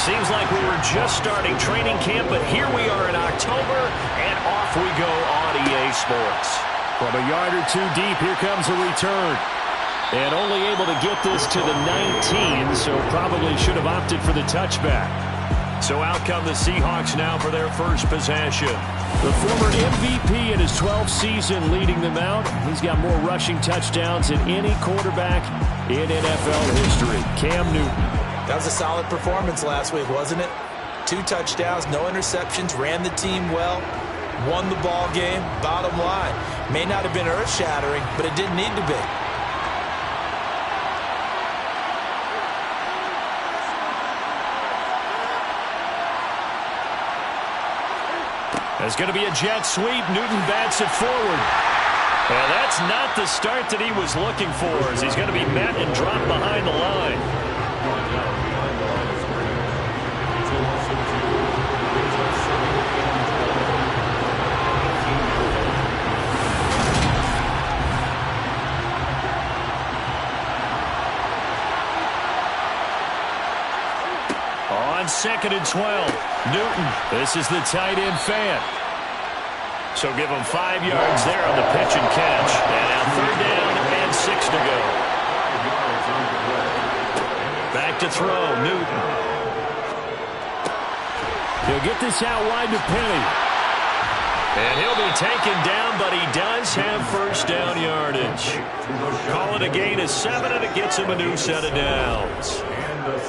Seems like we were just starting training camp, but here we are in October, and off we go on EA Sports. From a yard or two deep, here comes a return. And only able to get this to the 19, so probably should have opted for the touchback. So out come the Seahawks now for their first possession. The former MVP in his 12th season leading them out. He's got more rushing touchdowns than any quarterback in NFL history. Cam Newton. That was a solid performance last week, wasn't it? 2 touchdowns, no interceptions, ran the team well, won the ball game. Bottom line, may not have been earth-shattering, but it didn't need to be. There's going to be a jet sweep. Newton bats it forward. And that's not the start that he was looking for, as he's going to be met and dropped behind the line. On 2nd and 12, Newton. This is the tight end fan. So give him 5 yards there on the pitch and catch. And now 3rd down and 6 to go. Back to throw, Newton. He'll get this out wide to Penny. And he'll be taken down, but he does have first down yardage. Call it a gain of 7, and it gets him a new set of downs.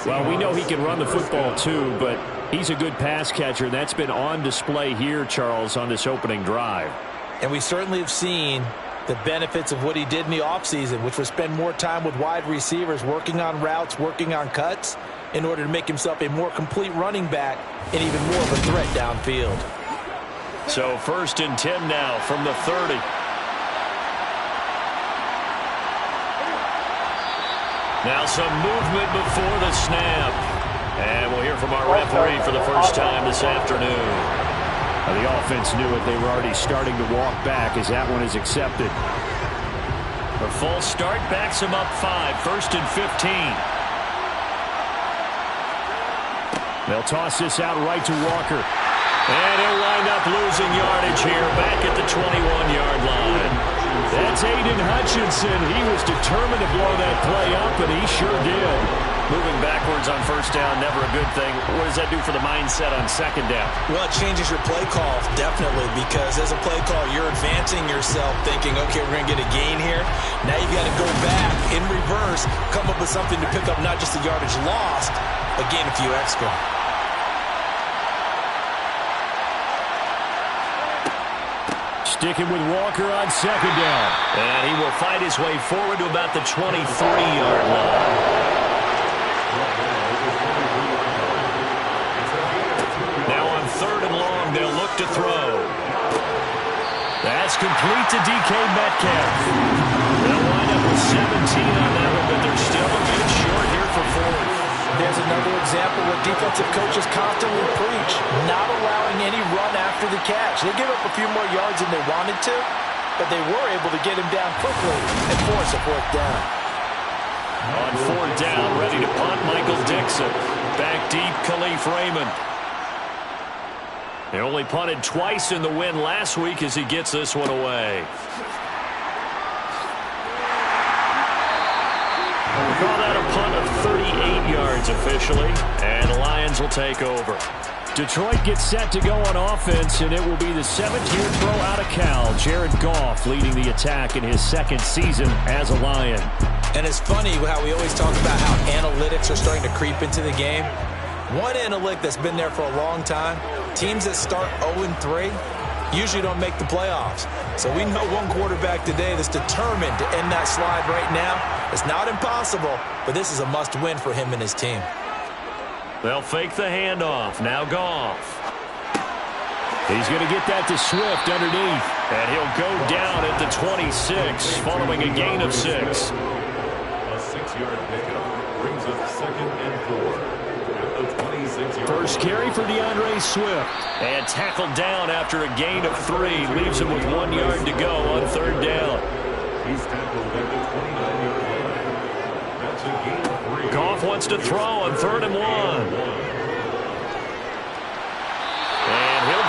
Well, we know he can run the football too, but he's a good pass catcher. That's been on display here, Charles, on this opening drive. And we certainly have seen the benefits of what he did in the offseason, which was spend more time with wide receivers, working on routes, working on cuts, in order to make himself a more complete running back and even more of a threat downfield. So 1st and 10 now from the 30. Now some movement before the snap. And we'll hear from our referee for the first time this afternoon. The offense knew it. They were already starting to walk back as that one is accepted. A false start backs him up 5. 1st and 15. They'll toss this out right to Walker. And he'll wind up losing yardage here back at the 21-yard line. That's Aiden Hutchinson. He was determined to blow that play up, and he sure did. Moving backwards on 1st down, never a good thing. What does that do for the mindset on 2nd down? Well, it changes your play call, definitely, because as a play call, you're advancing yourself thinking, okay, we're going to get a gain here. Now you got to go back in reverse, come up with something to pick up not just the yardage lost, but gain a few extra. Sticking with Walker on 2nd down. And he will fight his way forward to about the 23-yard line. Now on 3rd and long, they'll look to throw. That's complete to DK Metcalf. They'll wind up with 17 on that one, but they're still a bit short here for 4th. There's another example where defensive coaches constantly preach, not allowing any run after the catch. They give up a few more yards than they wanted to, but they were able to get him down quickly and force a 4th down. On 4th down, ready to punt, Michael Dixon. Back deep, Khalif Raymond. They only punted twice in the win last week as he gets this one away. We'll call that a punt of 38 yards officially, and the Lions will take over. Detroit gets set to go on offense, and it will be the 7th-year pro out of Cal, Jared Goff, leading the attack in his 2nd season as a Lion. And it's funny how we always talk about how analytics are starting to creep into the game. One analytic that's been there for a long time, teams that start 0-3 usually don't make the playoffs. So we know one quarterback today that's determined to end that slide right now. It's not impossible, but this is a must-win for him and his team. They'll fake the handoff. Now Goff. He's going to get that to Swift underneath. And he'll go down at the 26 following a gain of 6. A 6-yard pickup brings up 2nd and 4. First carry for DeAndre Swift. And tackled down after a gain of 3. Leaves him with 1 yard to go on 3rd down. He's tackled at the 29-yard line. That's a gain of 3. Goff wants to throw on 3rd and 1.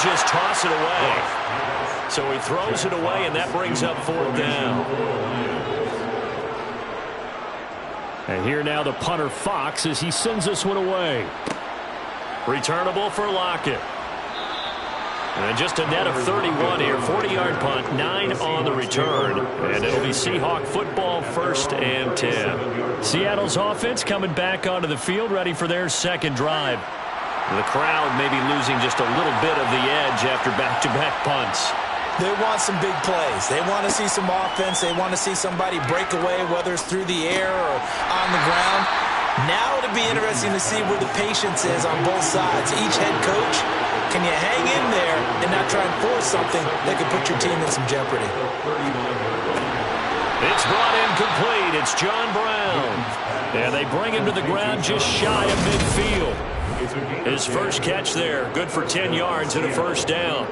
just toss it away. So he throws it away, and that brings up 4th down. And here now the punter Fox as he sends this one away. Returnable for Lockett. And just a net of 31 here. 40-yard punt, 9 on the return. And it'll be Seahawk football, 1st and 10. Seattle's offense coming back onto the field, ready for their second drive. The crowd may be losing just a little bit of the edge after back-to-back punts. They want some big plays. They want to see some offense. They want to see somebody break away, whether it's through the air or on the ground. Now it'll be interesting to see where the patience is on both sides. Each head coach, can you hang in there and not try and force something that could put your team in some jeopardy? It's brought in complete. It's John Brown. And they bring him to the ground just shy of midfield. His first catch there, good for 10 yards and a 1st down.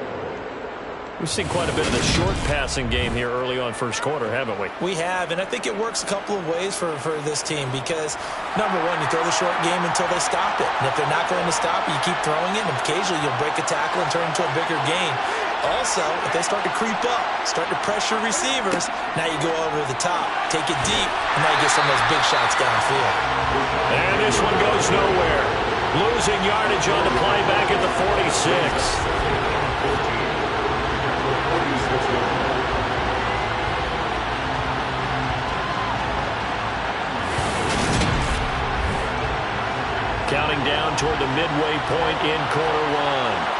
We've seen quite a bit of the short passing game here early on first quarter, haven't we? We have, and I think it works a couple of ways for this team because, number one, you throw the short game until they stop it. And if they're not going to stop it, you keep throwing it, and occasionally you'll break a tackle and turn it into a bigger gain. Also, if they start to creep up, start to pressure receivers, now you go over the top, take it deep, and now you get some of those big shots downfield. And this one goes nowhere. Losing yardage on the play back at the 46. Counting down toward the midway point in quarter 1.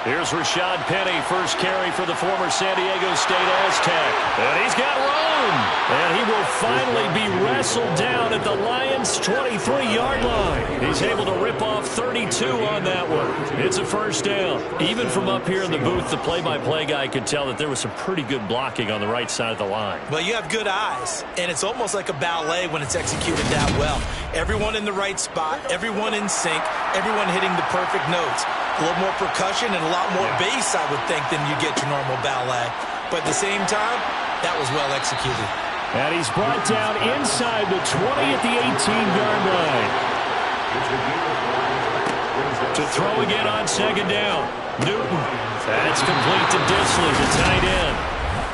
Here's Rashad Penny, first carry for the former San Diego State Aztec. And he's got room. And he will finally be wrestled down at the Lions' 23-yard line. He's able to rip off 32 on that one. It's a 1st down. Even from up here in the booth, the play-by-play guy could tell that there was some pretty good blocking on the right side of the line. Well, you have good eyes, and it's almost like a ballet when it's executed that well. Everyone in the right spot, everyone in sync, everyone hitting the perfect notes. A little more percussion and a lot more bass, I would think, than you get your normal ballet. But at the same time, that was well executed. And he's brought down inside the 20 at the 18-yard line. To throw again on 2nd down. Newton. That's complete to Disley, the tight end.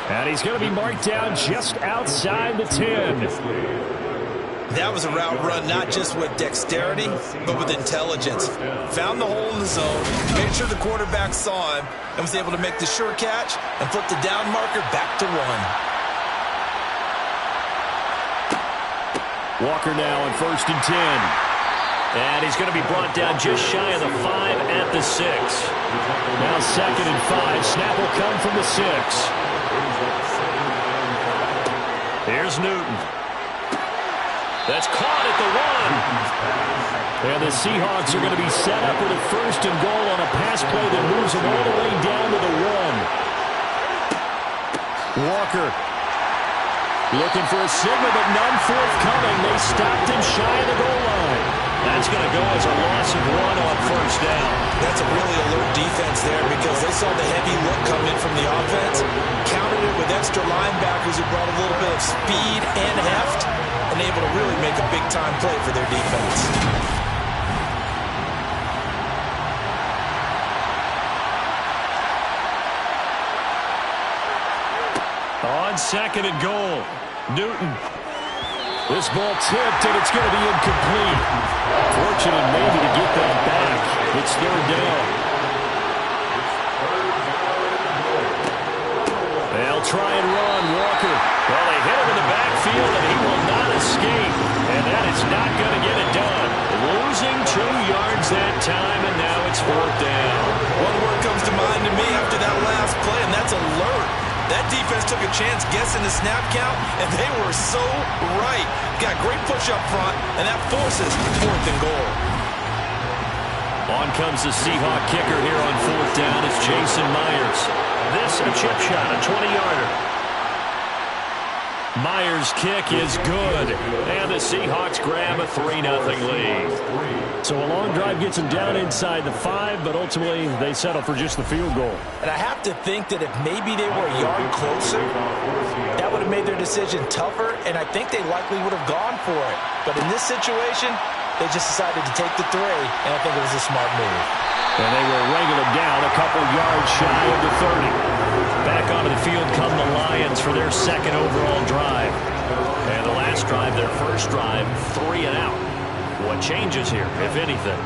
And he's going to be marked down just outside the 10. That was a route run not just with dexterity, but with intelligence. Found the hole in the zone, made sure the quarterback saw him, and was able to make the sure catch and flip the down marker back to 1. Walker now on 1st and 10. And he's going to be brought down just shy of the 5 at the 6. Now 2nd and 5. Snap will come from the 6. Here's Newton. That's caught at the 1. And the Seahawks are going to be set up with a 1st and goal on a pass play that moves them all the way down to the 1. Walker looking for a signal, but none forthcoming. They stopped him shy of the goal line. That's going to go as a loss of 1 on 1st down. That's a really alert defense there because they saw the heavy look come in from the offense, countered it with extra linebackers who brought a little bit of speed and heft, and able to really make a big-time play for their defense. On 2nd and goal, Newton. This ball tipped, and it's going to be incomplete. Fortunate maybe to get that back. It's 3rd down. They'll try and run. Walker. Well, they hit him in the backfield, and he will not escape. And that is not going to get it done. Losing 2 yards that time, and now it's 4th down. One word comes to mind to me after that last play, and that's alert. That defense took a chance guessing the snap count, and they were so right. Got great push up front, and that forces 4th and goal. On comes the Seahawk kicker here on 4th down. It's Jason Myers. This a chip shot, a 20-yarder. Myers' kick is good, and the Seahawks grab a 3-0 lead. So a long drive gets them down inside the 5, but ultimately they settle for just the field goal. And I have to think that if maybe they were a yard closer, that would have made their decision tougher, and I think they likely would have gone for it. But in this situation, They just decided to take the 3, and I think it was a smart move. And they will wrangle him down a couple yards shy of the 30. Back onto the field come the Lions for their second overall drive. And the last drive, their first drive, 3 and out. What changes here, if anything?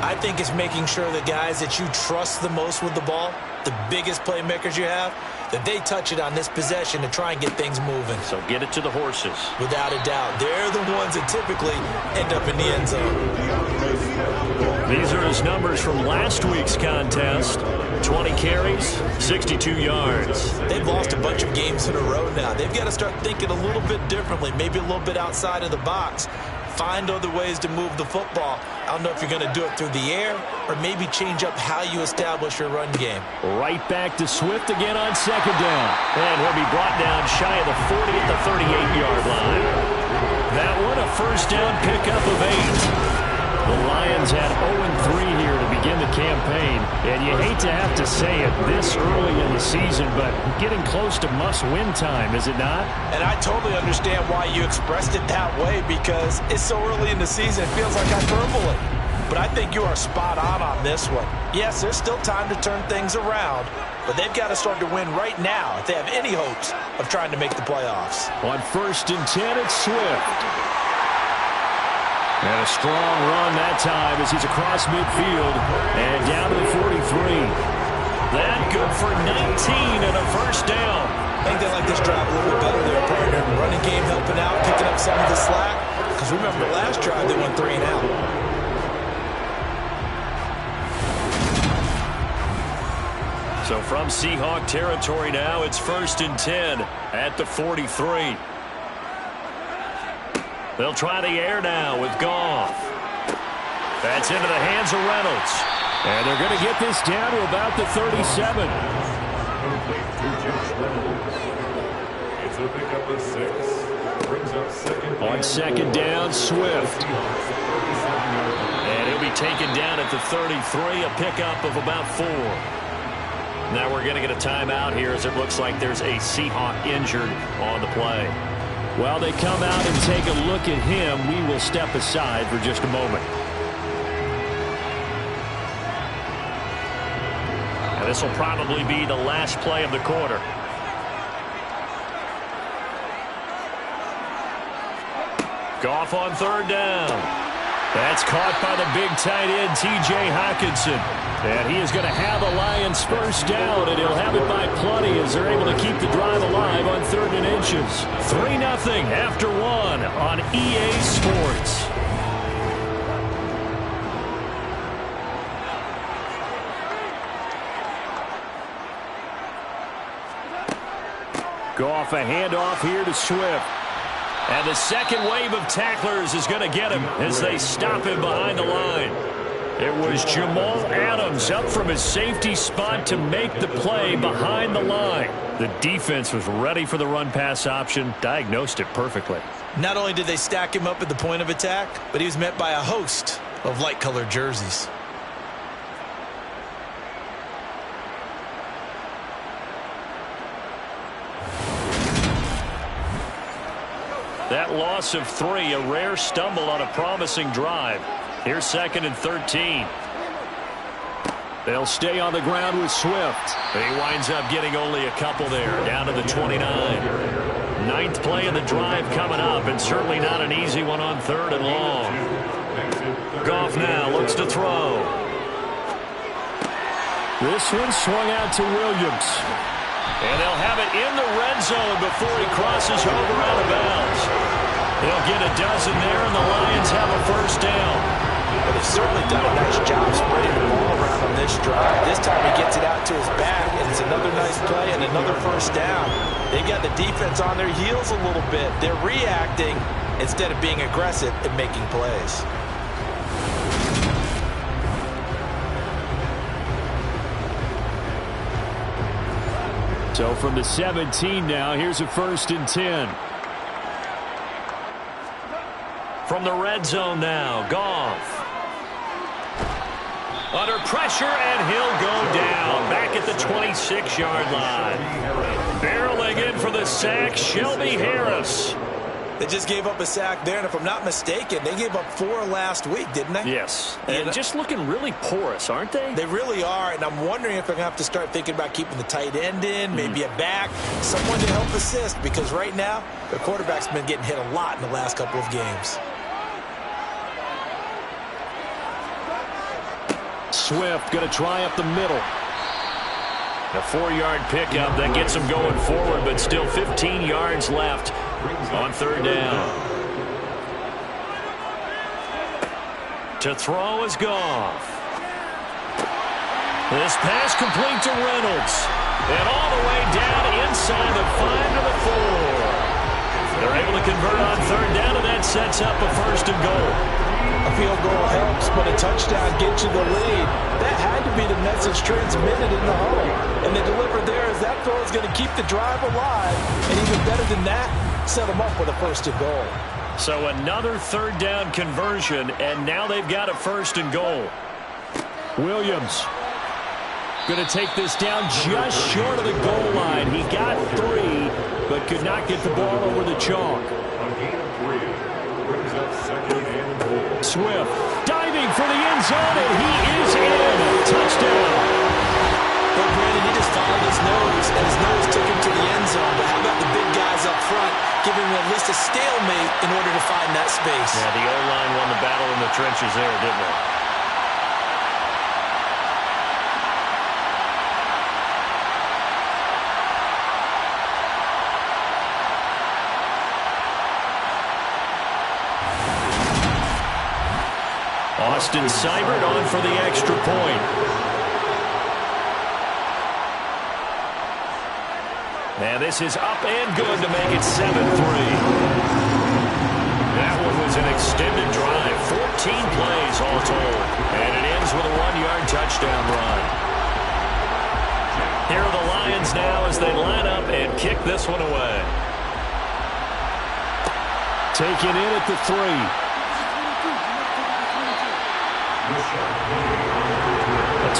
I think it's making sure the guys that you trust the most with the ball, the biggest playmakers you have, that they touch it on this possession to try and get things moving. So get it to the horses. Without a doubt. They're the ones that typically end up in the end zone. These are his numbers from last week's contest. 20 carries, 62 yards. They've lost a bunch of games in a row now. They've got to start thinking a little bit differently, maybe a little bit outside of the box. Find other ways to move the football. I don't know if you're going to do it through the air or maybe change up how you establish your run game. Right back to Swift again on second down. And he'll be brought down shy of the 40 at the 38-yard line. That one a first down pickup of 8. The Lions had 0-3 here to begin the campaign. And you hate to have to say it this early in the season, but getting close to must-win time, is it not? And I totally understand why you expressed it that way, because it's so early in the season, it feels like hyperbole. But I think you are spot on this one. Yes, there's still time to turn things around, but they've got to start to win right now if they have any hopes of trying to make the playoffs. On 1st and 10, it's Swift. And a strong run that time as he's across midfield and down to the 43. That good for 19 and a first down. I think they like this drive a little bit better there, partner. Running game helping out, picking up some of the slack. Because remember, the last drive they went 3 and out. So from Seahawk territory now, it's 1st and 10 at the 43. They'll try the air now with Goff. That's into the hands of Reynolds. And they're going to get this down to about the 37. It's a pickup of 6. Brings up second. On second down, Swift. And he'll be taken down at the 33, a pickup of about 4. Now we're going to get a timeout here as it looks like there's a Seahawk injured on the play. While they come out and take a look at him, we will step aside for just a moment. And this will probably be the last play of the quarter. Goff on 3rd down. That's caught by the big tight end, T.J. Hockenson. And he is going to have the Lions first down, and he'll have it by plenty as they're able to keep the drive alive on 3rd and inches. 3-0 after 1 on EA Sports. Goff, a handoff here to Swift. And the second wave of tacklers is going to get him as they stop him behind the line. It was Jamal Adams up from his safety spot to make the play behind the line. The defense was ready for the run-pass option, diagnosed it perfectly. Not only did they stack him up at the point of attack, but he was met by a host of light-colored jerseys. That loss of 3, a rare stumble on a promising drive. Here's 2nd and 13. They'll stay on the ground with Swift. He winds up getting only a couple there, down to the 29. 9th play of the drive coming up, and certainly not an easy one on 3rd and long. Goff now looks to throw. This one swung out to Williams. And they'll have it in the red zone before he crosses over out of bounds. They'll get a dozen there, and the Lions have a first down. But they've certainly done a nice job spreading the ball around on this drive. This time he gets it out to his back, and it's another nice play and another first down. They've got the defense on their heels a little bit. They're reacting instead of being aggressive and making plays. So from the 17 now, here's a 1st and 10. From the red zone now, Goff. Under pressure, and he'll go down back at the 26-yard line. Barreling in for the sack, Shelby Harris. They just gave up a sack there, and if I'm not mistaken, they gave up 4 last week, didn't they? Yes, and just looking really porous, aren't they? They really are, and I'm wondering if they're going to have to start thinking about keeping the tight end in, maybe a back, someone to help assist, because right now, their quarterback's been getting hit a lot in the last couple of games. Swift going to try up the middle. A 4-yard pickup that gets him going forward, but still 15 yards left on third down. To throw is Goff. This pass complete to Reynolds. And all the way down inside the 5 to the 4. They're able to convert on third down, and that sets up a first and goal. A field goal helps, but a touchdown gets you the lead. That had to be the message transmitted in the huddle. And they delivered there as that throw is going to keep the drive alive. And even better than that, set them up with a first and goal. So another third down conversion, and now they've got a first and goal. Williams going to take this down just short of the goal line. He got 3, but could not get the ball over the chalk. On gain of 3, brings up second and goal. Swift diving for the end zone, and he is in. Touchdown. Well, Brandon, he just followed his nose, and his nose took him to the end zone. But how about the big guys up front giving him at least a stalemate in order to find that space? Yeah, the O-line won the battle in the trenches there, didn't it? Austin Seibert on for the extra point. And this is up and good to make it 7-3. That one was an extended drive, 14 plays all told. And it ends with a 1-yard touchdown run. Here are the Lions now as they line up and kick this one away. Taken in at the 3. 2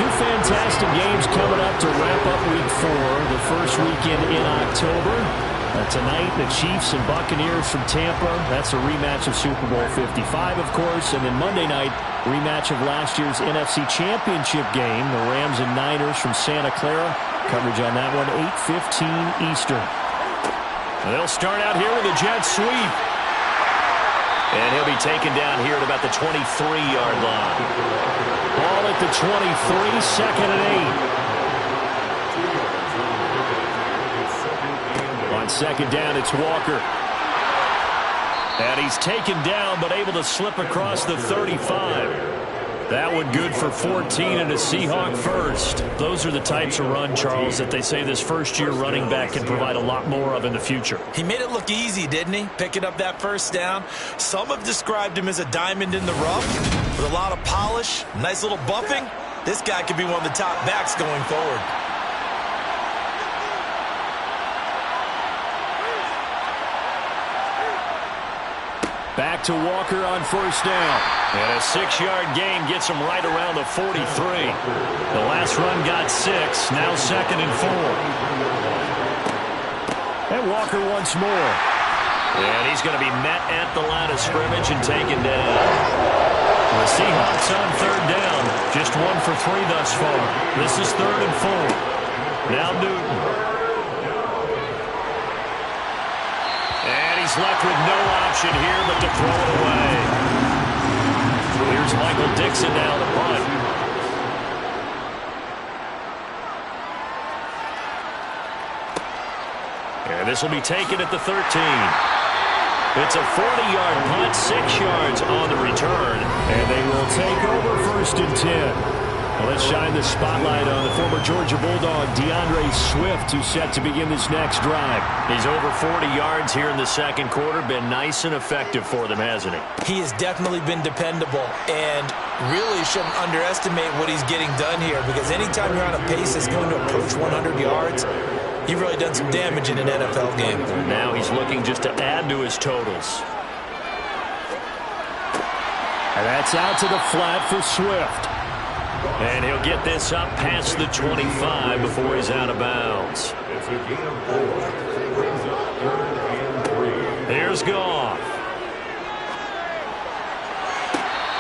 fantastic games coming up to wrap up Week 4, the first weekend in October. Tonight, the Chiefs and Buccaneers from Tampa. That's a rematch of Super Bowl 55, of course. And then Monday night, rematch of last year's NFC Championship game, the Rams and Niners from Santa Clara. Coverage on that one, 8:15 Eastern. They'll start out here with a jet sweep. And he'll be taken down here at about the 23-yard line. Ball at the 23, second and 8. On second down, it's Walker. And he's taken down, but able to slip across the 35. That one good for 14 and a Seahawk first. Those are the types of run, Charles, that they say this first-year running back can provide a lot more of in the future. He made it look easy, didn't he? Picking up that first down. Some have described him as a diamond in the rough with a lot of polish, nice little buffing. This guy could be one of the top backs going forward. Back to Walker on first down. And a 6-yard gain gets him right around the 43. The last run got 6. Now second and 4. And Walker once more. And he's going to be met at the line of scrimmage and taken down. The Seahawks on third down. Just 1 for 3 thus far. This is third and 4. Now Newton. He's left with no option here but to throw it away. Here's Michael Dixon now to punt. And this will be taken at the 13. It's a 40-yard punt, 6 yards on the return. And they will take over first and 10. Well, let's shine the spotlight on the former Georgia Bulldog, DeAndre Swift, who's set to begin this next drive. He's over 40 yards here in the second quarter. Been nice and effective for them, hasn't he? He has definitely been dependable and really shouldn't underestimate what he's getting done here, because anytime you're on a pace that's going to approach 100 yards, you've really done some damage in an NFL game. Now he's looking just to add to his totals. And that's out to the flat for Swift. And he'll get this up past the 25 before he's out of bounds. It's a gain of 4. Brings up third and 3. Here's Goff.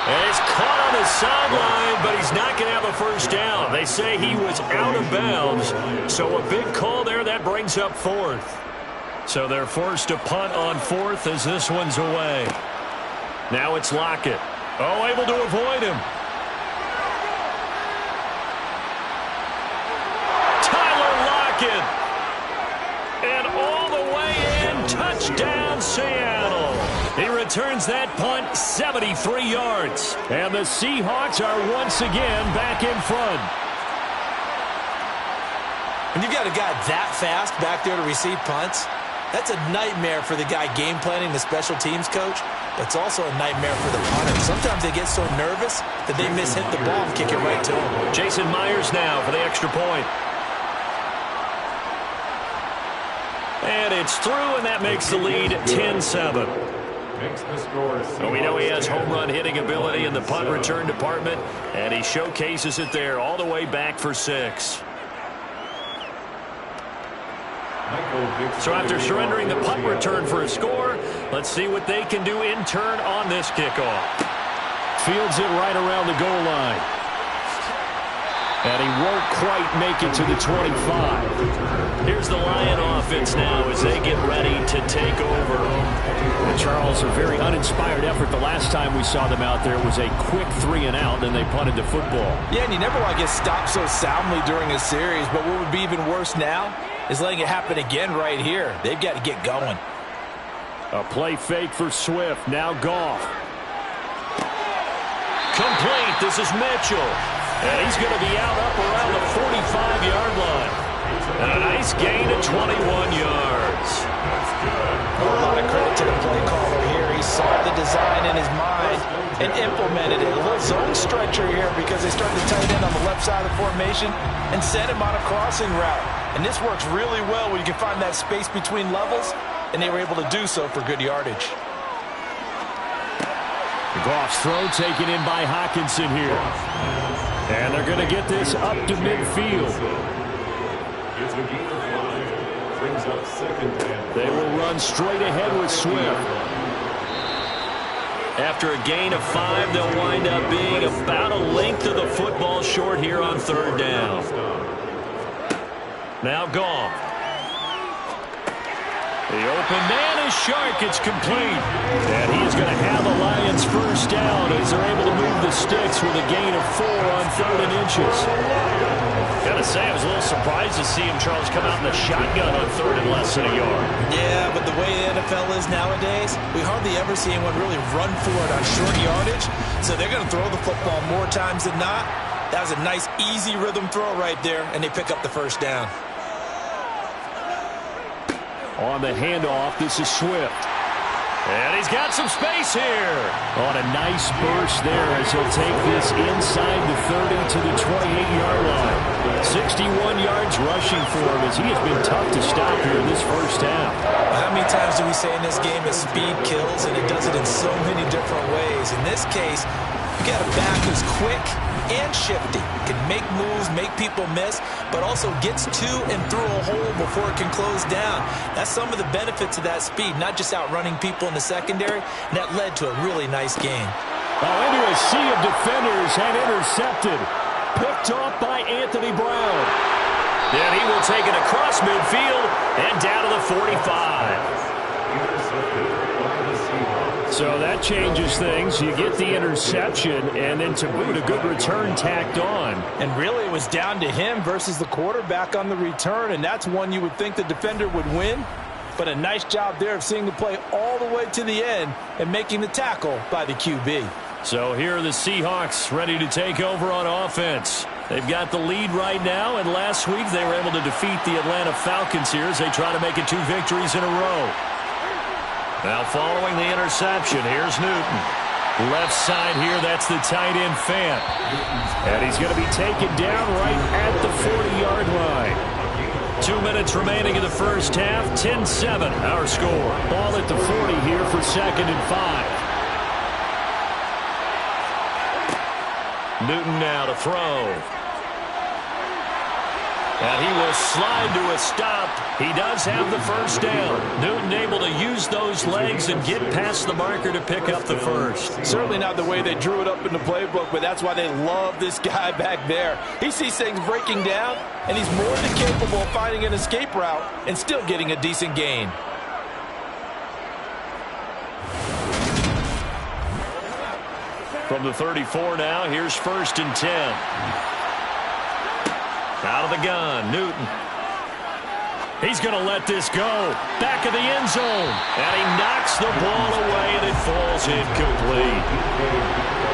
And he's caught on the sideline, but he's not going to have a first down. They say he was out of bounds. So a big call there. That brings up fourth. So they're forced to punt on fourth as this one's away. Now it's Lockett. Oh, able to avoid him. Tyler Lockett. And all the way in, touchdown Seattle. He returns that punt 73 yards. And the Seahawks are once again back in front. When you've got a guy that fast back there to receive punts, that's a nightmare for the guy game planning, the special teams coach. But it's also a nightmare for the punter. Sometimes they get so nervous that they mishit the ball and kick it right to him. Jason Myers now for the extra point. And it's through, and that makes the lead 10-7. Well, we know he has home run hitting ability in the punt return department, and he showcases it there all the way back for 6. So after surrendering the punt return for a score, let's see what they can do in turn on this kickoff. Fields it right around the goal line. And he won't quite make it to the 25. Here's the Lion offense now as they get ready to take over. And Charles, a very uninspired effort. The last time we saw them out there was a quick 3-and-out, and they punted the football. Yeah, and you never want to get stopped so soundly during a series, but what would be even worse now is letting it happen again right here. They've got to get going. A play fake for Swift. Now Goff. Complete. This is Mitchell. And he's going to be out up around the 45-yard line. And a nice gain of 21 yards. A lot of credit to the play caller here. He saw the design in his mind and implemented it. A little zone stretcher here because they started to tight end on the left side of the formation and sent him on a crossing route. And this works really well when you can find that space between levels, and they were able to do so for good yardage. Goff's throw taken in by Hockenson here. And they're going to get this up to midfield. They will run straight ahead with Swift. After a gain of 5, they'll wind up being about a length of the football short here on third down. Now Goff. The open man is Shark. It's complete. And he's going to have the Lions first down as they're able to move the sticks with a gain of 4 on 3rd and inches. Gotta say, I was a little surprised to see him, Charles, come out in the shotgun on 3rd and less than a yard. Yeah, but the way the NFL is nowadays, we hardly ever see anyone really run for it on short yardage. So they're going to throw the football more times than not. That was a nice, easy rhythm throw right there, and they pick up the first down. On the handoff, this is Swift. And he's got some space here. On a nice burst there as he'll take this inside the 30 to the 28-yard line. 61 yards rushing for him as he has been tough to stop here in this first half. How many times do we say in this game that speed kills, and it does it in so many different ways? In this case, you got a back who's quick and shifty, can make moves, make people miss, but also gets to and through a hole before it can close down. That's some of the benefits of that speed, not just outrunning people in the secondary, and that led to a really nice game. Into a sea of defenders and intercepted. Picked off by Anthony Brown. Then he will take it across midfield and down to the 45. So that changes things. You get the interception, and then to boot, a good return tacked on. And really, it was down to him versus the quarterback on the return, and that's one you would think the defender would win. But a nice job there of seeing the play all the way to the end and making the tackle by the QB. So here are the Seahawks ready to take over on offense. They've got the lead right now, and last week they were able to defeat the Atlanta Falcons here as they try to make it 2 victories in a row. Now following the interception, here's Newton. Left side here, that's the tight end Fant. And he's going to be taken down right at the 40-yard line. 2 minutes remaining in the first half, 10-7 our score. Ball at the 40 here for 2nd and 5. Newton now to throw. And he will slide to a stop. He does have the first down. Newton able to use those legs and get past the marker to pick up the first. Certainly not the way they drew it up in the playbook, but that's why they love this guy back there. He sees things breaking down, and he's more than capable of finding an escape route and still getting a decent gain. From the 34 now, here's 1st and 10. Out of the gun, Newton. He's going to let this go. Back of the end zone. And he knocks the ball away, and it falls incomplete.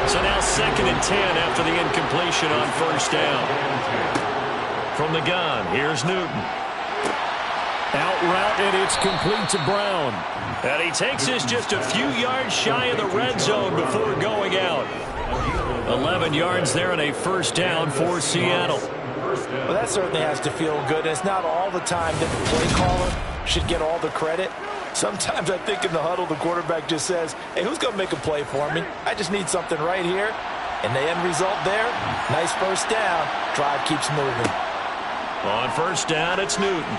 So now 2nd and 10 after the incompletion on 1st down. From the gun, here's Newton. Out route, and it's complete to Brown. And he takes this just a few yards shy of the red zone before going out. 11 yards there and a 1st down for Seattle. Well, that certainly has to feel good. And it's not all the time that the play caller should get all the credit. Sometimes I think in the huddle, the quarterback just says, hey, who's going to make a play for me? I just need something right here. And the end result there, nice 1st down. Drive keeps moving. On 1st down, it's Newton.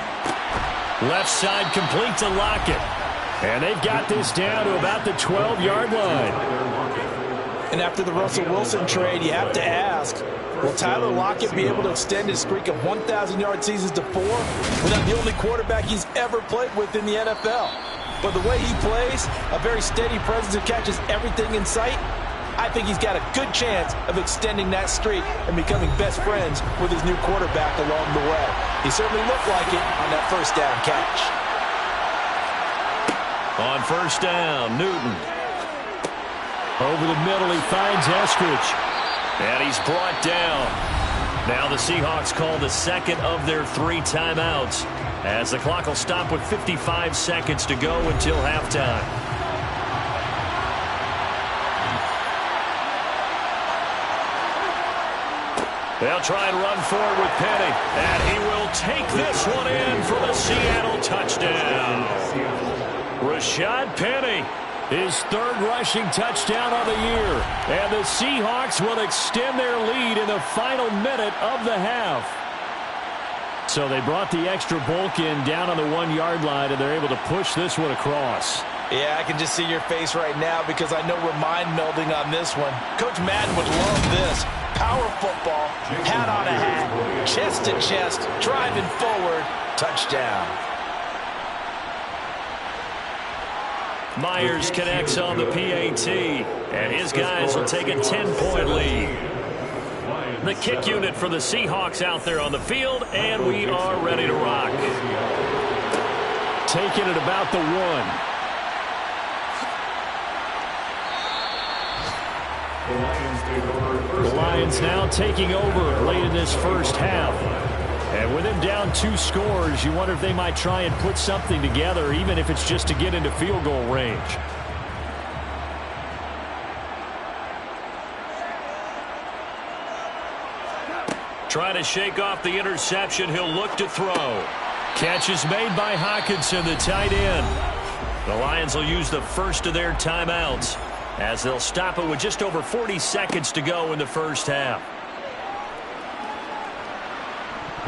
Left side complete to Lockett. And they've got this down to about the 12-yard line. And after the Russell Wilson trade, you have to ask, will Tyler Lockett be able to extend his streak of 1,000-yard seasons to 4 without the only quarterback he's ever played with in the NFL? But the way he plays, a very steady presence who catches everything in sight, I think he's got a good chance of extending that streak and becoming best friends with his new quarterback along the way. He certainly looked like it on that 1st down catch. On 1st down, Newton. Over the middle, he finds Eskridge. And he's brought down. Now the Seahawks call the 2nd of their 3 timeouts, as the clock will stop with 55 seconds to go until halftime. They'll try and run forward with Penny. And he will take this one in for the Seattle touchdown. Rashad Penny, his 3rd rushing touchdown of the year. And the Seahawks will extend their lead in the final minute of the half. So they brought the extra bulk in down on the 1-yard line, and they're able to push this one across. Yeah, I can just see your face right now because I know we're mind melding on this one. Coach Madden would love this. Power football, hat on a hat, chest to chest, driving forward, touchdown. Myers connects on the PAT, and his guys will take a 10-point lead. The kick unit for the Seahawks out there on the field, and we are ready to rock. Taking it about the 1. The Lions now taking over late in this 1st half. And with them down 2 scores, you wonder if they might try and put something together, even if it's just to get into field goal range. Trying to shake off the interception. He'll look to throw. Catch is made by Hockenson, the tight end. The Lions will use the 1st of their timeouts, as they'll stop it with just over 40 seconds to go in the 1st half.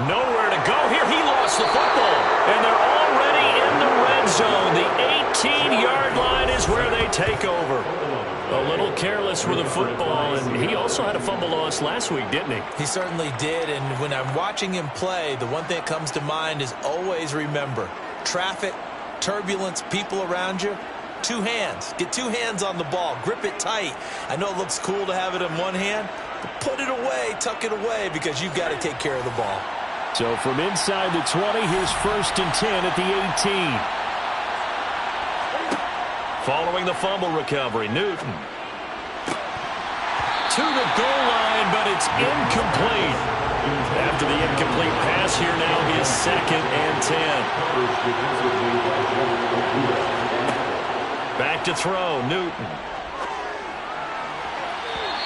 Nowhere to go here. He lost the football. And they're already in the red zone. The 18-yard line is where they take over. A little careless with the football, and he also had a fumble loss last week, didn't he? He certainly did, and when I'm watching him play, the one thing that comes to mind is always remember, traffic, turbulence, people around you, 2 hands. Get 2 hands on the ball. Grip it tight. I know it looks cool to have it in one hand, but put it away, tuck it away, because you've got to take care of the ball. So from inside the 20, here's 1st and 10 at the 18. Following the fumble recovery, Newton. To the goal line, but it's incomplete. After the incomplete pass, here now is 2nd and 10. Back to throw, Newton.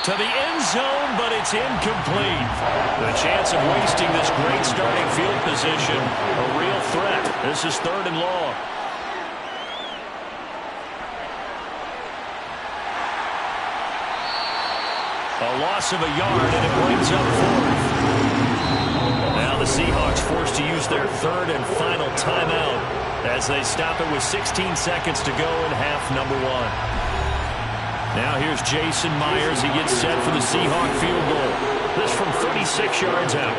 To the end zone, but it's incomplete. The chance of wasting this great starting field position, a real threat. This is 3rd and long. A loss of a yard, and it brings up 4th. Now the Seahawks forced to use their third and final timeout as they stop it with 16 seconds to go in half number 1. Now here's Jason Myers. He gets set for the Seahawk field goal. This from 36 yards out.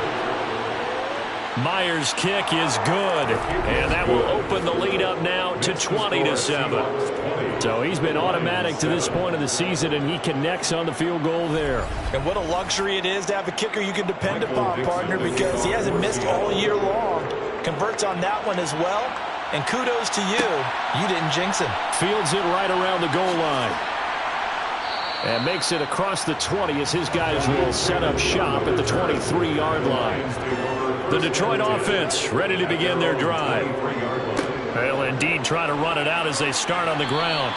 Myers' kick is good, and that will open the lead up now to 20-7. So he's been automatic to this point of the season, and he connects on the field goal there. And what a luxury it is to have a kicker you can depend upon, partner, because he hasn't missed all year long. Converts on that one as well, and kudos to you. You didn't jinx him. Fields it right around the goal line. And makes it across the 20 as his guys will set up shop at the 23-yard line. The Detroit offense ready to begin their drive. They'll indeed try to run it out as they start on the ground.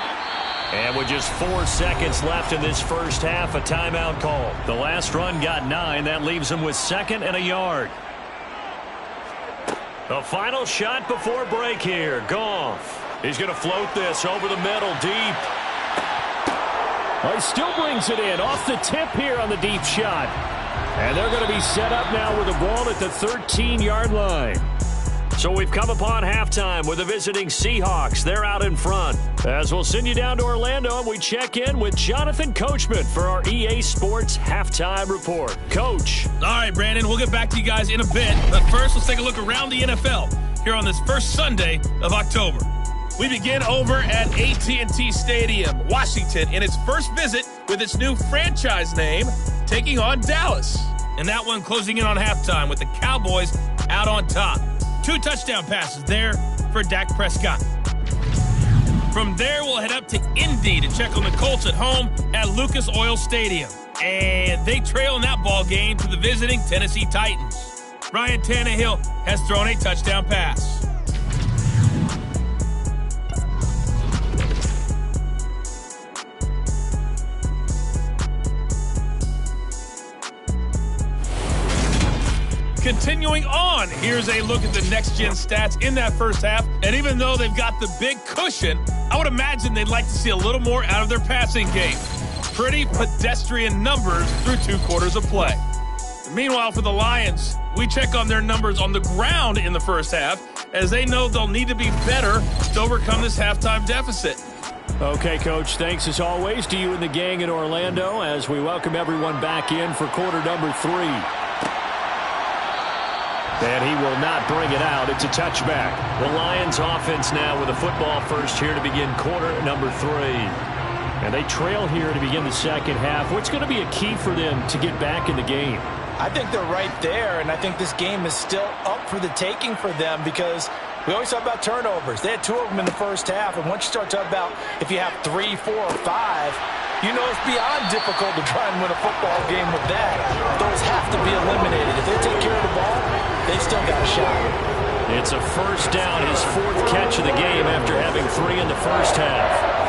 And with just 4 seconds left in this first half, a timeout call. The last run got 9. That leaves them with 2nd and a yard. The final shot before break here. Goff. He's going to float this over the middle deep. Well, he still brings it in off the tip here on the deep shot. And they're going to be set up now with the ball at the 13-yard line. So we've come upon halftime with the visiting Seahawks. They're out in front. As we'll send you down to Orlando, and we check in with Jonathan Coachman for our EA Sports Halftime Report. Coach. All right, Brandon, we'll get back to you guys in a bit. But first, let's take a look around the NFL here on this first Sunday of October. We begin over at AT&T Stadium, Washington, in its first visit with its new franchise name, taking on Dallas. And that one closing in on halftime with the Cowboys out on top. 2 touchdown passes there for Dak Prescott. From there, we'll head up to Indy to check on the Colts at home at Lucas Oil Stadium. And they trail in that ball game to the visiting Tennessee Titans. Ryan Tannehill has thrown a touchdown pass. Continuing on, here's a look at the next-gen stats in that first half. And even though they've got the big cushion, I would imagine they'd like to see a little more out of their passing game. Pretty pedestrian numbers through 2 quarters of play. Meanwhile, for the Lions, we check on their numbers on the ground in the first half, as they know they'll need to be better to overcome this halftime deficit. Okay, Coach, thanks as always to you and the gang in Orlando as we welcome everyone back in for quarter number 3. And he will not bring it out. It's a touchback. The Lions offense now with a football first here to begin quarter number 3. And they trail here to begin the second half. What's going to be a key for them to get back in the game? I think they're right there, and I think this game is still up for the taking for them because we always talk about turnovers. They had 2 of them in the first half, and once you start talking about if you have 3, 4, or 5, you know it's beyond difficult to try and win a football game with that. Those have to be eliminated. If they take care of the ball, they've still got a shot. It's a first down, his 4th catch of the game after having 3 in the first half.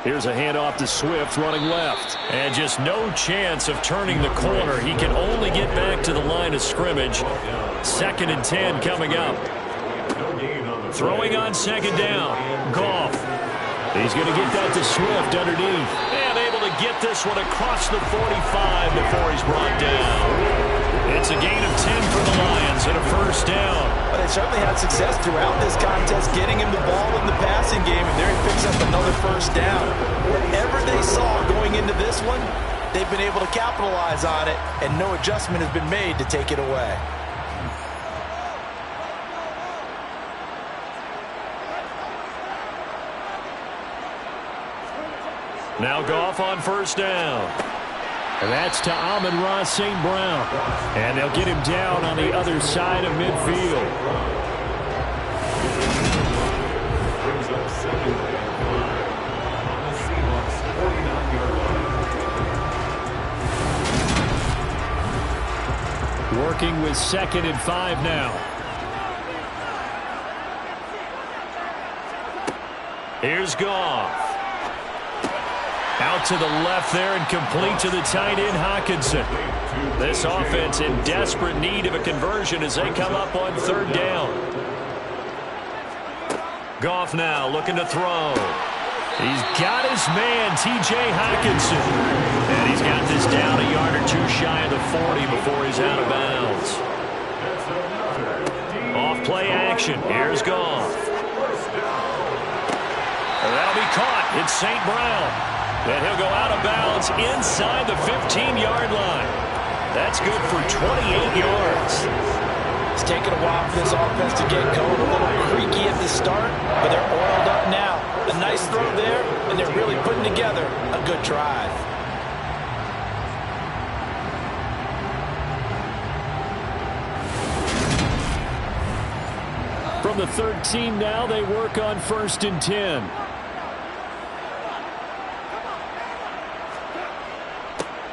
Here's a handoff to Swift running left. And just no chance of turning the corner. He can only get back to the line of scrimmage. 2nd and 10 coming up. Throwing on 2nd down. Goff. He's going to get that to Swift underneath. And able to get this one across the 45 before he's brought down. It's a gain of 10 for the Lions and a first down. But they certainly had success throughout this contest, getting him the ball in the passing game, and there he picks up another first down. Whatever they saw going into this one, they've been able to capitalize on it, and no adjustment has been made to take it away. Now Goff on first down. And that's to Amon-Ra St. Brown. And they'll get him down on the other side of midfield. Brings up 2nd and 5 on the Seahawks 49-yard line. Working with 2nd and 5 now. Here's Goff. Out to the left there and complete to the tight end, Hockenson. This offense in desperate need of a conversion as they come up on 3rd down. Goff now looking to throw. He's got his man, T.J. Hockenson. And he's got this down a yard or two shy of the 40 before he's out of bounds. Off play action. Here's Goff. That'll be caught. It's St. Brown. And he'll go out of bounds inside the 15-yard line. That's good for 28 yards. It's taken a while for this offense to get going. A little creaky at the start, but they're oiled up now. A nice throw there, and they're really putting together a good drive. From the 13 now, they work on 1st and 10.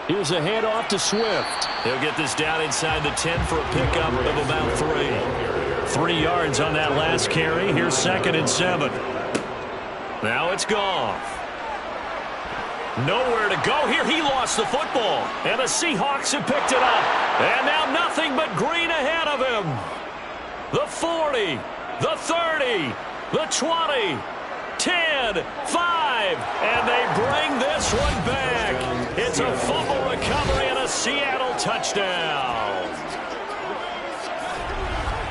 Here's a handoff to Swift. He'll get this down inside the 10 for a pickup of about 3. 3 yards on that last carry. Here's 2nd and 7. Now it's Goff. Nowhere to go here. He lost the football. And the Seahawks have picked it up. And now nothing but green ahead of him. The 40, the 30, the 20, 10, 5. And they bring this one back. It's a fumble recovery and a Seattle touchdown.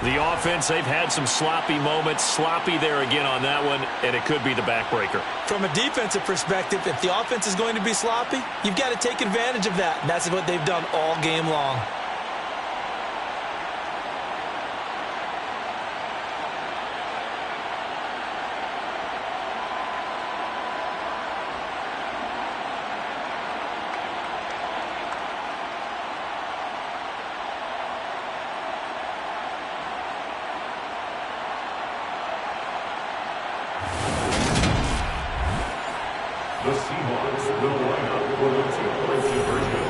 The offense, they've had some sloppy moments. Sloppy there again on that one, and it could be the backbreaker. From a defensive perspective, if the offense is going to be sloppy, you've got to take advantage of that. And that's what they've done all game long. The Seahawks will line up for the 2-point conversion.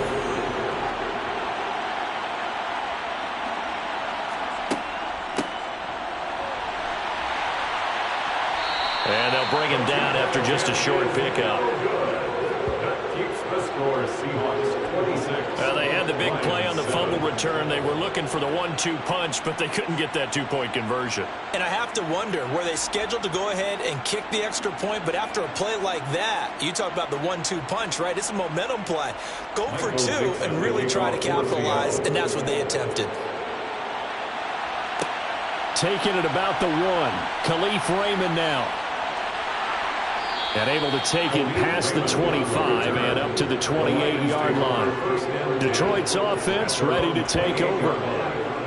And they'll bring him down after just a short pickup. That keeps the score Seahawks 26. Well, they had the big play on the fumble return. They were looking for the 1-2 punch, but they couldn't get that 2-point conversion. And I have to wonder, were they scheduled to go ahead and kick the extra point, but after a play like that, you talk about the 1-2 punch, right? It's a momentum play. Go for 2 and really try to capitalize, and that's what they attempted. Taking it about the 1. Khalif Raymond now. And able to take it past the 25 and up to the 28-yard line. Detroit's offense ready to take over.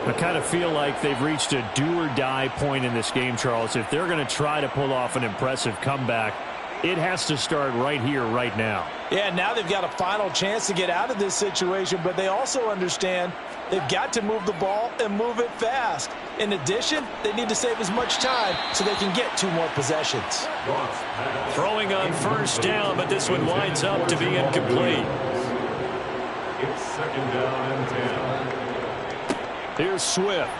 I kind of feel like they've reached a do-or-die point in this game, Charles. If they're going to try to pull off an impressive comeback, it has to start right here, right now. Yeah, now they've got a final chance to get out of this situation, but they also understand they've got to move the ball and move it fast. In addition, they need to save as much time so they can get 2 more possessions. Throwing on 1st down, but this one winds up to be incomplete. It's 2nd down and 10. Here's Swift.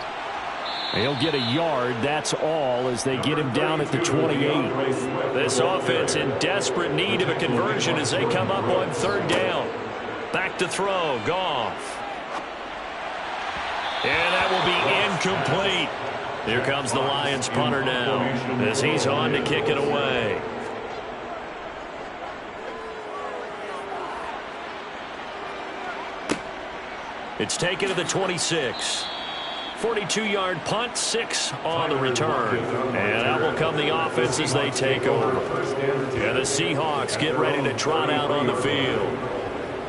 He'll get a yard, that's all, as they get him down at the 28. This offense in desperate need of a conversion as they come up on 3rd down. Back to throw, Goff. And that will be incomplete. Here comes the Lions punter now as he's on to kick it away. It's taken to the 26. 42-yard punt, 6 on the return. And out will come the offense as they take over. And the Seahawks get ready to trot out on the field.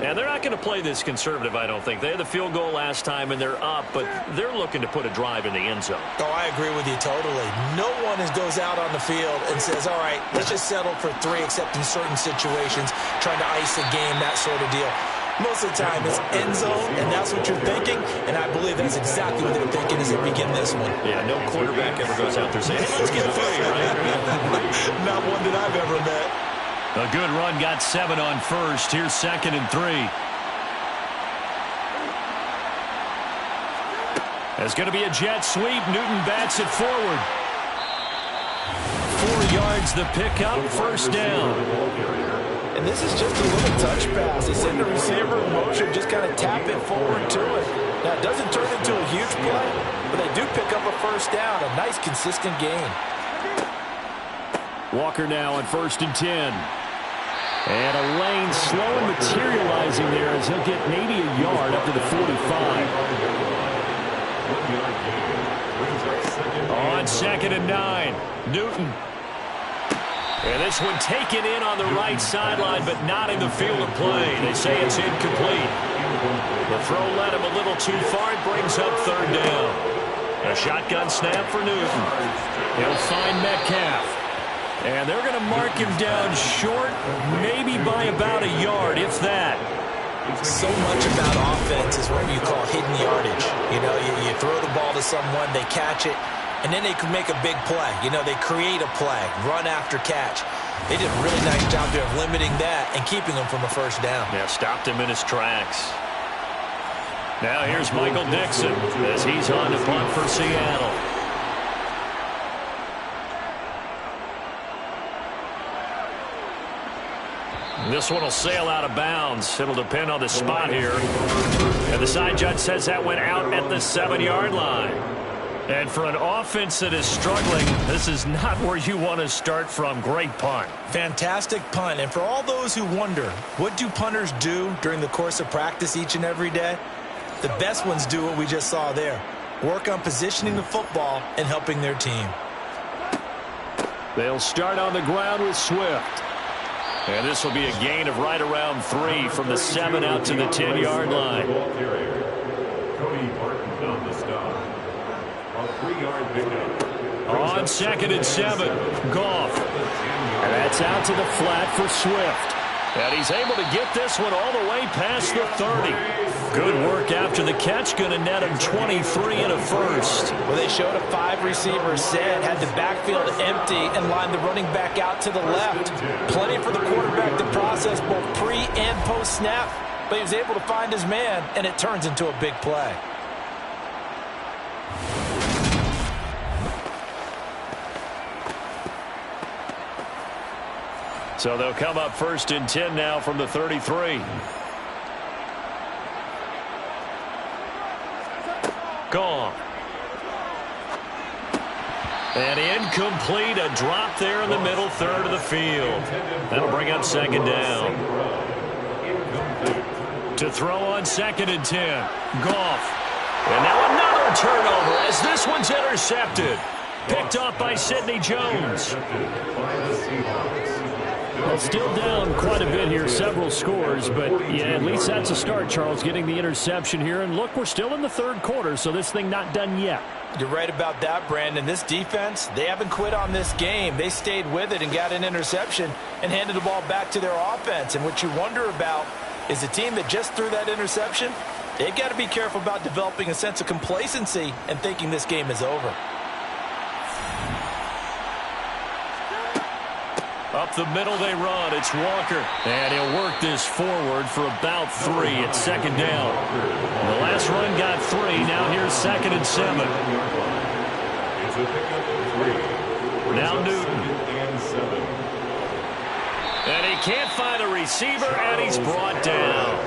And they're not going to play this conservative, I don't think. They had the field goal last time, and they're up, but they're looking to put a drive in the end zone. Oh, I agree with you totally. No one goes out on the field and says, all right, let's just settle for 3, except in certain situations, trying to ice the game, that sort of deal. Most of the time, it's end zone, and that's what you're thinking, and I believe that's exactly what they're thinking as they begin this one. Yeah, no quarterback ever goes out there saying, hey, let's get 3, right? Not one that I've ever met. A good run, got 7 on 1st. Here's 2nd and 3. There's going to be a jet sweep. Newton bats it forward. 4 yards the pickup, 1st down. And this is just a little touch pass. They send the receiver in motion, just kind of tap it forward to it. Now, it doesn't turn into a huge play, but they do pick up a 1st down, a nice, consistent gain. Walker now on 1st and 10. And a lane slow and materializing there as he'll get maybe a yard up to the 45. On 2nd and 9, Newton. And this one taken in on the right sideline, but not in the field of play. They say it's incomplete. The throw led him a little too far. It brings up 3rd down. A shotgun snap for Newton. He'll find Metcalf. And they're going to mark him down short, maybe by about a yard, if that. So much about offense is what you call hidden yardage. You know, you throw the ball to someone, they catch it, and then they can make a big play. You know, they create a play, run after catch. They did a really nice job there of limiting that and keeping him from a 1st down. Yeah, stopped him in his tracks. Now here's Michael Dixon as he's on to punt for Seattle. This one will sail out of bounds. It'll depend on the spot here. And the side judge says that went out at the 7-yard line. And for an offense that is struggling, this is not where you want to start from. Great punt. Fantastic punt. And for all those who wonder, what do punters do during the course of practice each and every day? The best ones do what we just saw there. Work on positioning the football and helping their team. They'll start on the ground with Swift. And this will be a gain of right around 3 from the 7 out to the 10-yard line. Cody Barton on the stop. A 3-yard pickup. On 2nd and 7, Goff. And that's out to the flat for Swift. And he's able to get this one all the way past the 30. Good work after the catch. Going to net him 23 and a first. Well, they showed a 5-receiver set, had the backfield empty, and lined the running back out to the left. Plenty for the quarterback to process both pre- and post-snap, but he was able to find his man, and it turns into a big play. So they'll come up 1st and 10 now from the 33. Gone. And incomplete. A drop there in the middle third of the field. That'll bring up 2nd down. To throw on 2nd and 10. Goff. And now another turnover as this one's intercepted. Picked off by Sidney Jones. Well, still down quite a bit here, several scores, but yeah, at least that's a start, Charles, getting the interception here. And look, we're still in the 3rd quarter, so this thing not done yet. You're right about that, Brandon. This defense, they haven't quit on this game. They stayed with it and got an interception and handed the ball back to their offense. And what you wonder about is the team that just threw that interception, they've got to be careful about developing a sense of complacency and thinking this game is over. Up the middle they run. It's Walker. And he'll work this forward for about 3 at 2nd down. The last run got 3. Now here's 2nd and 7. It's a pickup of 3. Now Newton. And he can't find a receiver, and he's brought down.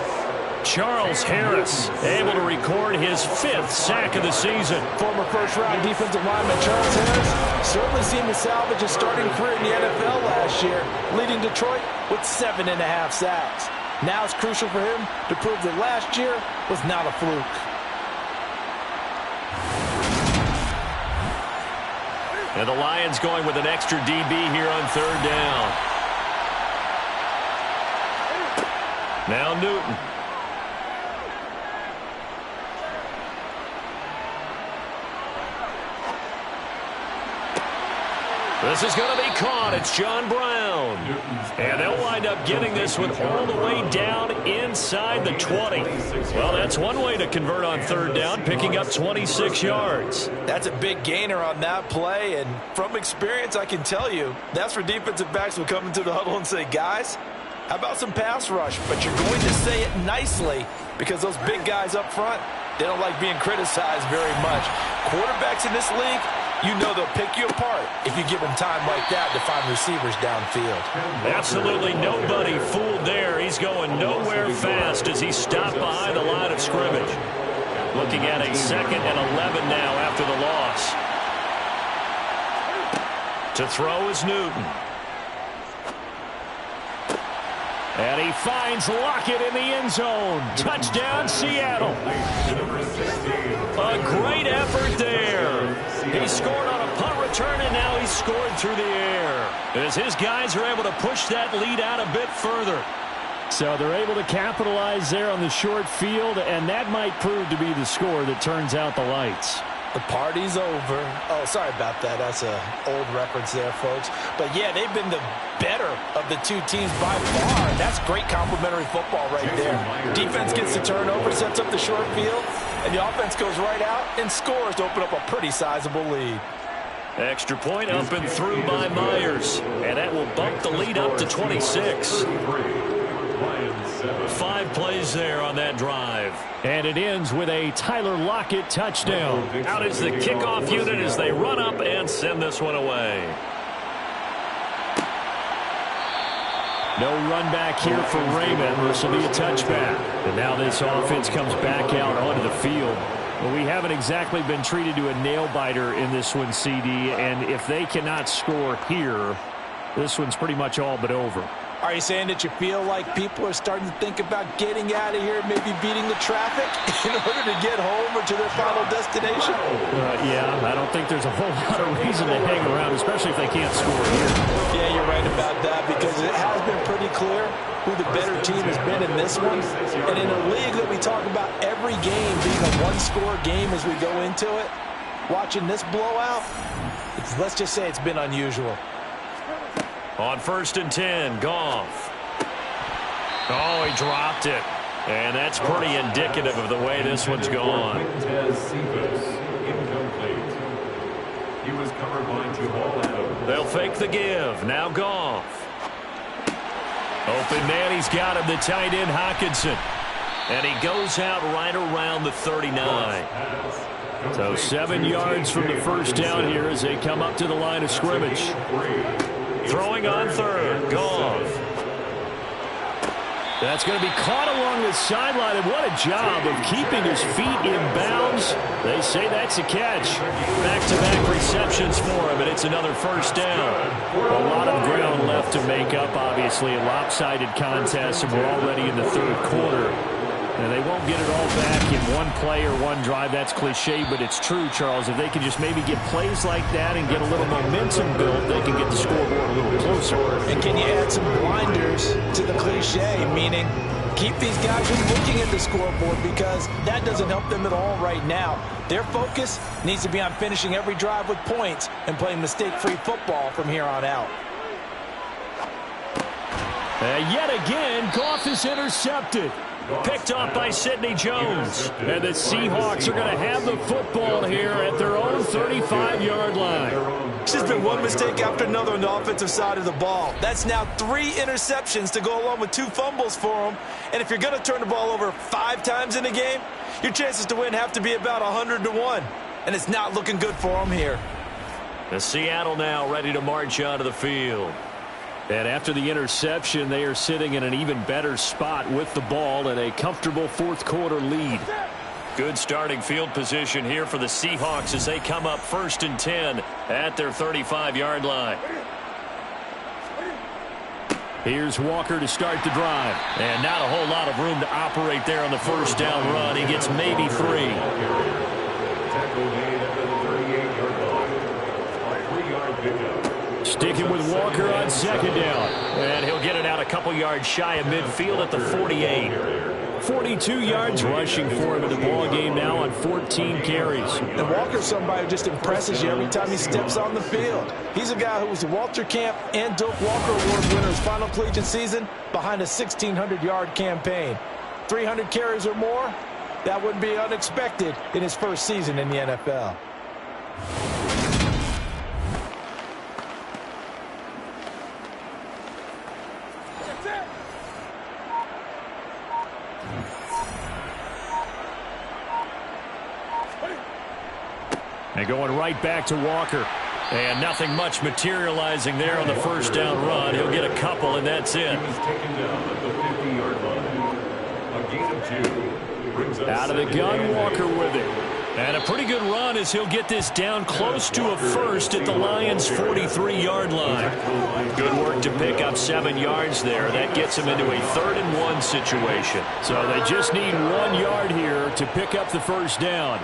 Charles Harris able to record his 5th sack of the season. Former first-round defensive lineman Charles Harris certainly seemed to salvage his starting career in the NFL last year, leading Detroit with 7.5 sacks. Now it's crucial for him to prove that last year was not a fluke. And the Lions going with an extra DB here on 3rd down. Now Newton. This is going to be caught. It's John Brown. And they'll wind up getting this one all the way down inside the 20. Well, that's one way to convert on 3rd down, picking up 26 yards. That's a big gainer on that play, and from experience, I can tell you, that's where defensive backs will come into the huddle and say, guys, how about some pass rush? But you're going to say it nicely because those big guys up front, they don't like being criticized very much. Quarterbacks in this league, you know they'll pick you apart if you give them time like that to find receivers downfield. Absolutely nobody fooled there. He's going nowhere fast as he stopped behind the line of scrimmage. Looking at a 2nd and 11 now after the loss. To throw is Newton. And he finds Lockett in the end zone. Touchdown, Seattle. A great effort there. He scored on a punt return, and now he's scored through the air, as his guys are able to push that lead out a bit further. So they're able to capitalize there on the short field, and that might prove to be the score that turns out the lights. The party's over. Oh, sorry about that. That's an old reference there, folks. But, yeah, they've been the better of the two teams by far. That's great complimentary football right there. Defense gets the turnover, sets up the short field, and the offense goes right out and scores to open up a pretty sizable lead. Extra point up and through by Myers, and that will bump the lead up to 26. 5 plays there on that drive. And it ends with a Tyler Lockett touchdown. Out is the kickoff unit as they run up and send this one away. No run back here for Raymond. This will be a touchback. And now this offense comes back out onto the field. Well, we haven't exactly been treated to a nail-biter in this one, CD. And if they cannot score here, this one's pretty much all but over. Are you saying that you feel like people are starting to think about getting out of here, maybe beating the traffic in order to get home or to their final destination? Yeah, I don't think there's a whole lot of reason to hang around, especially if they can't score here. Yeah, you're right about that, because it has been pretty clear who the better team has been in this one. And in a league that we talk about every game being a one-score game as we go into it, watching this blowout, let's just say it's been unusual. On 1st and 10, Goff. Oh, he dropped it. And that's pretty indicative of the way this one's gone. He was covered by Jamal Adams. They'll fake the give. Now Goff. Open man, he's got him, the tight end Hockenson. And he goes out right around the 39. So 7 yards from the first down here as they come up to the line of scrimmage. Throwing on 3rd, Goff. That's going to be caught along the sideline, and what a job of keeping his feet in bounds. They say that's a catch. Back-to-back receptions for him, and it's another first down. A lot of ground left to make up, obviously. A lopsided contest, and we're already in the 3rd quarter. And they won't get it all back in one play or one drive. That's cliche, but it's true, Charles. If they can just maybe get plays like that and get a little momentum built, they can get the scoreboard a little closer. And can you add some blinders to the cliche, meaning keep these guys from looking at the scoreboard, because that doesn't help them at all right now. Their focus needs to be on finishing every drive with points and playing mistake-free football from here on out. And yet again, Goff is intercepted. Picked off by Sidney Jones. And the Seahawks are going to have the football here at their own 35-yard line. It's just been one mistake after another on the offensive side of the ball. That's now 3 interceptions to go along with 2 fumbles for them. And if you're going to turn the ball over 5 times in a game, your chances to win have to be about 100-1. And it's not looking good for them here. The Seattle now ready to march onto the field. And after the interception, they are sitting in an even better spot with the ball and a comfortable 4th quarter lead. Good starting field position here for the Seahawks as they come up 1st and 10 at their 35-yard line. Here's Walker to start the drive. And not a whole lot of room to operate there on the first down run. He gets maybe 3. Tackle made at the 38-yard line. A 3-yard pickup. Sticking with Walker on 2nd down. And he'll get it out a couple yards shy of midfield at the 48. 42 yards rushing for him in the ball game now on 14 carries. And Walker's somebody who just impresses you every time he steps on the field. He's a guy who was the Walter Camp and Doak Walker Award winner his final collegiate season behind a 1,600-yard campaign. 300 carries or more, that wouldn't be unexpected in his first season in the NFL. And going right back to Walker. And nothing much materializing there on the first down run. He'll get a couple, and that's it. He was taken down at the 50-yard line. A gain of 2. Brings up out of the gun, Walker with it. And a pretty good run as he'll get this down close to a first at the Lions' 43-yard line. Good work to pick up 7 yards there. That gets him into a 3rd-and-1 situation. So they just need 1 yard here to pick up the first down.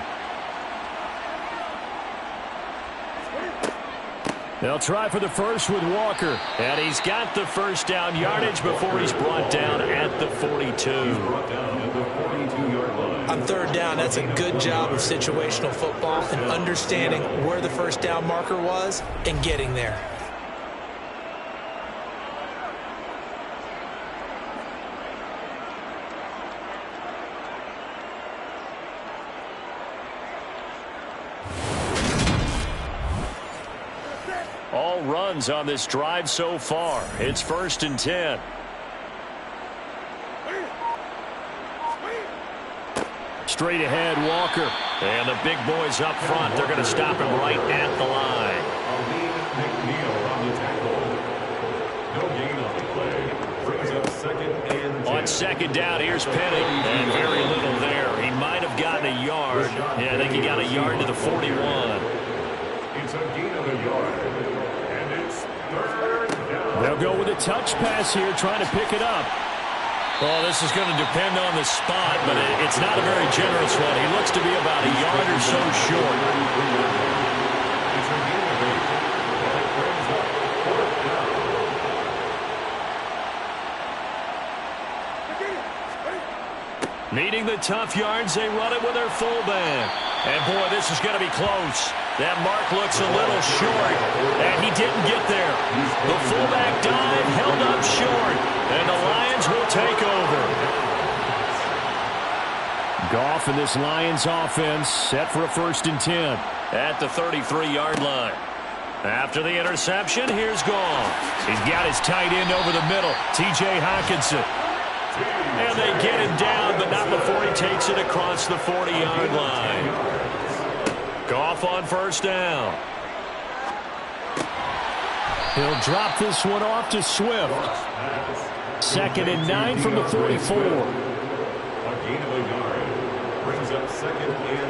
They'll try for the first with Walker. And he's got the first down yardage before he's brought down at the 42. On 3rd down, that's a good job of situational football and understanding where the first down marker was and getting there. All runs on this drive so far. It's 1st and 10. Straight ahead, Walker. And the big boys up front. They're going to stop him right at the line. On 2nd down, here's Penny. And very little there. He might have gotten a yard. Yeah, I think he got a yard to the 41. It's a gain of a yard. And it's 3rd down. They'll go with a touch pass here, trying to pick it up. Well, this is going to depend on the spot, but it's not a very generous one. He looks to be about a yard or so short. Needing the tough yards, they run it with their fullback. And, boy, this is going to be close. That mark looks a little short, and he didn't get there. The fullback dive held up short, and the Lions will take over. Goff and this Lions offense set for a 1st and 10. At the 33-yard line. After the interception, here's Goff. He's got his tight end over the middle, T.J. Hockenson. And they get him down, but not before he takes it across the 40-yard line. Goff on 1st down. He'll drop this one off to Swift. 2nd and 9 from the 44.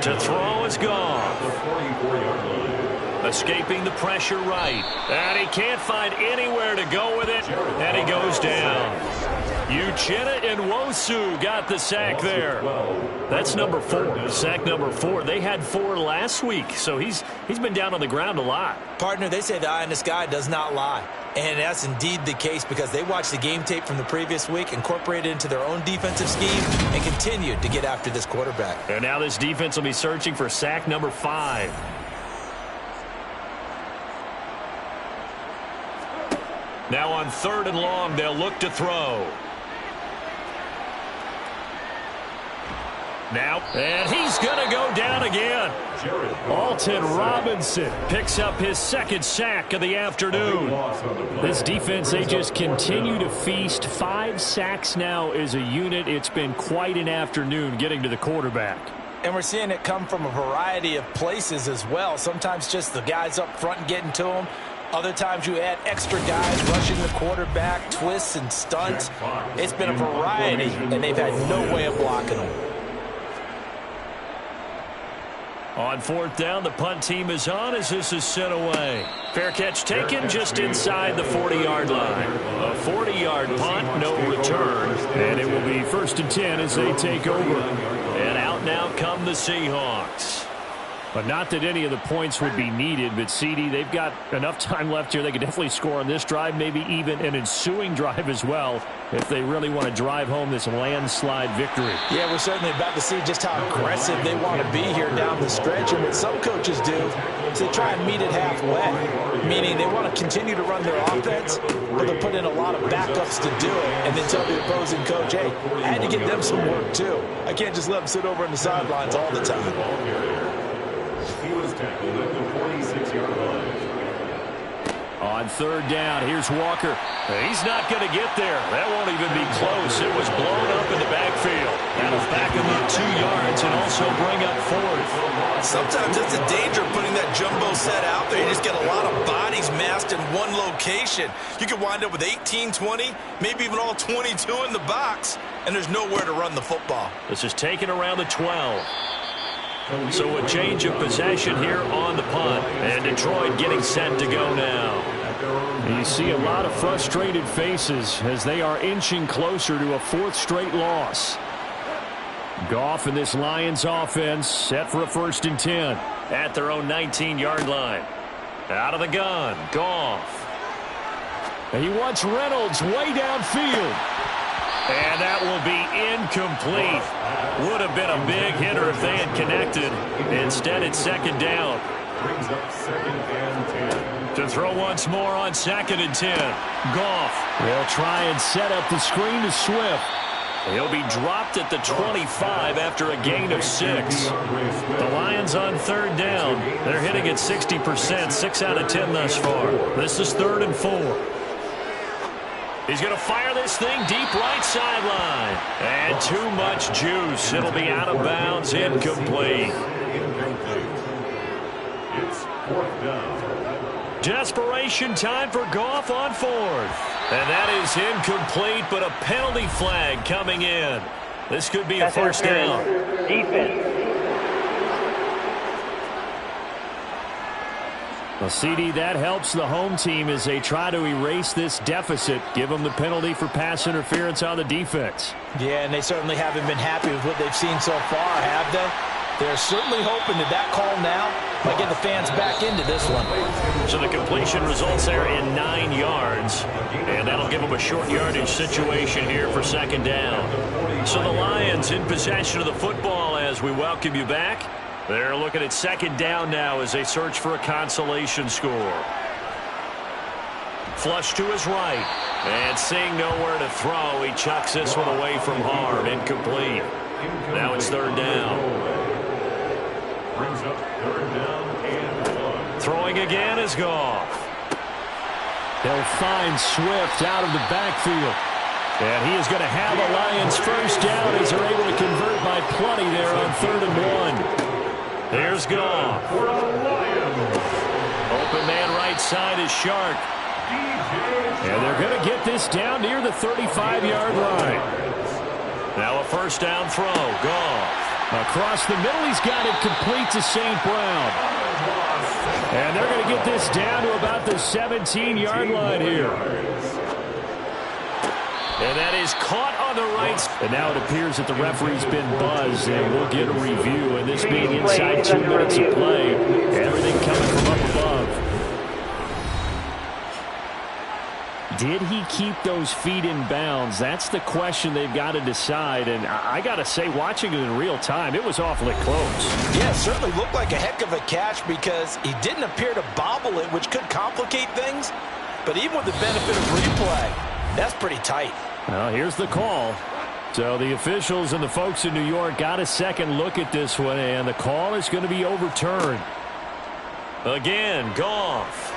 To throw is Goff. Escaping the pressure right. And he can't find anywhere to go with it. And he goes down. Uchenna and Nwosu got the sack there. That's number 4. Sack number 4. They had 4 last week, so he's been down on the ground a lot. Partner, they say the eye in the sky does not lie. And that's indeed the case because they watched the game tape from the previous week, incorporated it into their own defensive scheme, and continued to get after this quarterback. And now this defense will be searching for sack number 5. Now on 3rd and long, they'll look to throw. Now, and he's going to go down again. Alton Robinson Picks up his 2nd sack of the afternoon. This defense, they just continue to feast. 5 sacks now as a unit. It's been quite an afternoon getting to the quarterback. And we're seeing it come from a variety of places as well. Sometimes just the guys up front and getting to them. Other times you add extra guys rushing the quarterback, twists and stunts. It's been a variety, and they've had no way of blocking them. On 4th down, the punt team is on as this is sent away. Fair catch taken just inside the 40-yard line. A 40-yard punt, no return. And it will be 1st and 10 as they take over. And out now come the Seahawks. But not that any of the points would be needed, but CD, they've got enough time left here. They could definitely score on this drive, maybe even an ensuing drive as well, if they really want to drive home this landslide victory. Yeah, we're certainly about to see just how aggressive they want to be here down the stretch. And what some coaches do is they try and meet it halfway, meaning they want to continue to run their offense, but they'll put in a lot of backups to do it, and then tell the opposing coach, hey, I had to get them some work too. I can't just let them sit over on the sidelines all the time. He was tackled at the 46-yard line. On 3rd down, here's Walker. He's not going to get there. That won't even be close. It was blown up in the backfield. That'll back him up 2 yards and also bring up 4th. Sometimes it's the danger of putting that jumbo set out there. You just get a lot of bodies massed in one location. You could wind up with 18, 20, maybe even all 22 in the box, and there's nowhere to run the football. This is taken around the 12. So a change of possession here on the punt. And Detroit getting set to go now. You see a lot of frustrated faces as they are inching closer to a fourth straight loss. Goff and this Lions offense set for a 1st and 10. At their own 19-yard line. Out of the gun, Goff. And he wants Reynolds way downfield. And that will be incomplete. Would have been a big hitter if they had connected. Instead, it's 2nd down. Brings up 2nd and 10. To throw once more on 2nd and 10. Goff. They'll try and set up the screen to Swift. He'll be dropped at the 25 after a gain of 6. The Lions on 3rd down. They're hitting at 60%, 6 out of 10 thus far. This is 3rd and 4. He's going to fire this thing deep right sideline. And too much juice. It'll be out of bounds, incomplete. It's 4th down. Desperation time for Goff on 4th. And that is incomplete, but a penalty flag coming in. This could be a 1st down. Defense. Well, CD, that helps the home team as they try to erase this deficit. Give them the penalty for pass interference on the defense. Yeah, and they certainly haven't been happy with what they've seen so far, have they? They're certainly hoping that call now might get the fans back into this one. So the completion results there in 9 yards. And that'll give them a short yardage situation here for 2nd down. So the Lions in possession of the football as we welcome you back. They're looking at 2nd down now as they search for a consolation score. Flush to his right. And seeing nowhere to throw, he chucks this one away from harm. Incomplete. Now it's 3rd down. Brings up 3rd down and 1. Throwing again is Goff. They'll find Swift out of the backfield. And he is going to have a Lions 1st down as they're able to convert by plenty there on 3rd and 1. Here's Goff. Open man right side is Shark. And they're going to get this down near the 35-yard line. Now a 1st down throw. Goff. Across the middle, he's got it complete to St. Brown. And they're going to get this down to about the 17-yard line here. And that is caught on the right. And now it appears that the referee's been buzzed, and we'll get a review. And this being inside 2 minutes of play, everything coming from up above. Did he keep those feet in bounds? That's the question they've got to decide. And I got to say, watching it in real time, it was awfully close. Yeah, it certainly looked like a heck of a catch because he didn't appear to bobble it, which could complicate things. But even with the benefit of replay, that's pretty tight. Well, here's the call. So the officials and the folks in New York got a second look at this one, and the call is going to be overturned. Again, Goff.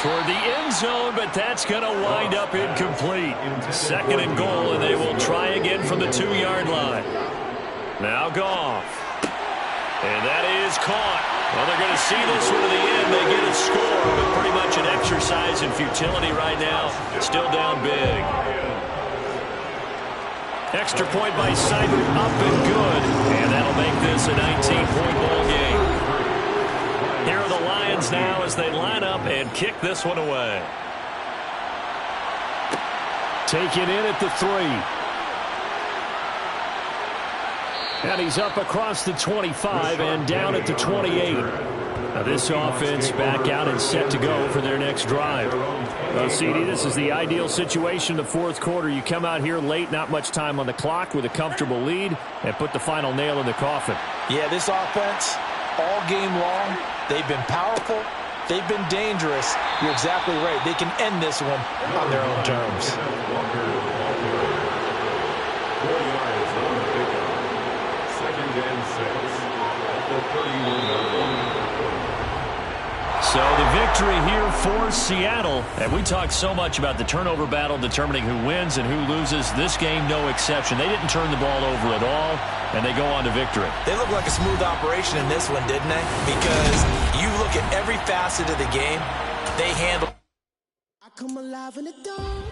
Toward the end zone, but that's going to wind up incomplete. 2nd and goal, and they will try again from the 2-yard line. Now Goff. And that is caught. Well, they're going to see this one to the end. They get a score, but pretty much an exercise in futility right now. Still down big. Extra point by Seibert, up and good. And that'll make this a 19-point ball game. Here are the Lions now as they line up and kick this one away. Taken in at the 3. And he's up across the 25 and down at the 28. Now this offense back out and set to go for their next drive. Well, CD, this is the ideal situation in the 4th quarter. You come out here late, not much time on the clock with a comfortable lead, and put the final nail in the coffin. Yeah, this offense, all game long, they've been powerful, they've been dangerous. You're exactly right. They can end this one on their own terms. So the victory here for Seattle. And we talked so much about the turnover battle determining who wins and who loses. This game, no exception. They didn't turn the ball over at all, and they go on to victory. They look like a smooth operation in this one, didn't they? Because you look at every facet of the game, they handle. I come alive in the dark.